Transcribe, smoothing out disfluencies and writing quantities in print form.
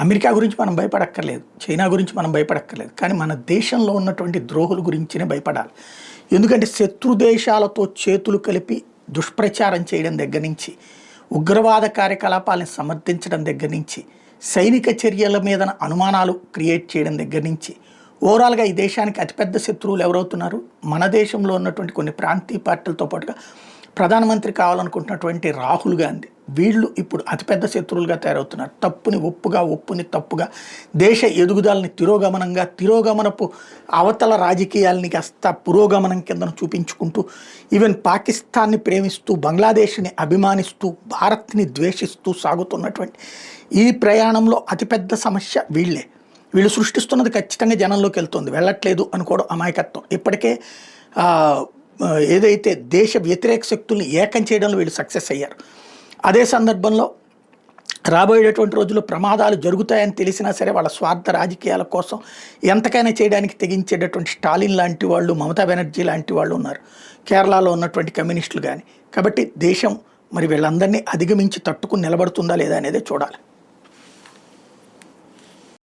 America గురించి మనం భయపడక్కర్లేదు, China గురించి మనం భయపడక్కర్లేదు, కానీ మన దేశంలో ఉన్నటువంటి ద్రోహుల గురించినే భయపడాలి. ఎందుకంటే శత్రు దేశాలతో చేతులు కలిపి దుష్ప్రచారం చేయడం దగ్గర నుంచి, ఉగ్రవాద కార్యకలాపాలను సమర్థించడం దగ్గర నుంచి, సైనిక చర్యల మీద అనుమానాలు క్రియేట్ చేయడం దగ్గర నుంచి, ఓవరాల్గా ఈ దేశానికి అతిపెద్ద శత్రువులు ఎవరవుతున్నారు? మన దేశంలో ఉన్నటువంటి కొన్ని ప్రాంతీయ పార్టీలతో పాటుగా ప్రధానమంత్రి కావాలనుకుంటున్నటువంటి రాహుల్ గాంధీ, వీళ్ళు ఇప్పుడు అతిపెద్ద శత్రువులుగా తయారవుతున్నారు. తప్పుని ఒప్పుగా, ఒప్పుని తప్పుగా, దేశ ఎదుగుదలని తిరోగమనపు అవతల రాజకీయాలని కాస్త పురోగమనం కింద చూపించుకుంటూ, ఈవెన్ పాకిస్తాన్ని ప్రేమిస్తూ, బంగ్లాదేశ్ని అభిమానిస్తూ, భారత్ని ద్వేషిస్తూ సాగుతున్నటువంటి ఈ ప్రయాణంలో అతిపెద్ద సమస్య వీళ్ళే. వీళ్ళు సృష్టిస్తున్నది ఖచ్చితంగా జనంలోకి వెళ్తుంది, వెళ్ళట్లేదు అనుకోవడం అమాయకత్వం. ఇప్పటికే ఏదైతే దేశ వ్యతిరేక శక్తుల్ని ఏకం చేయడంలో వీళ్ళు సక్సెస్ అయ్యారు. అదే సందర్భంలో రాబోయేటటువంటి రోజుల్లో ప్రమాదాలు జరుగుతాయని తెలిసినా సరే వాళ్ళ స్వార్థ రాజకీయాల కోసం ఎంతకైనా చేయడానికి తెగించేటటువంటి స్టాలిన్ లాంటి వాళ్ళు, మమతా బెనర్జీ లాంటి వాళ్ళు ఉన్నారు, కేరళలో ఉన్నటువంటి కమ్యూనిస్టులు కానీ. కాబట్టి దేశం మరి వీళ్ళందరినీ అధిగమించి తట్టుకుని నిలబడుతుందా లేదా అనేది చూడాలి.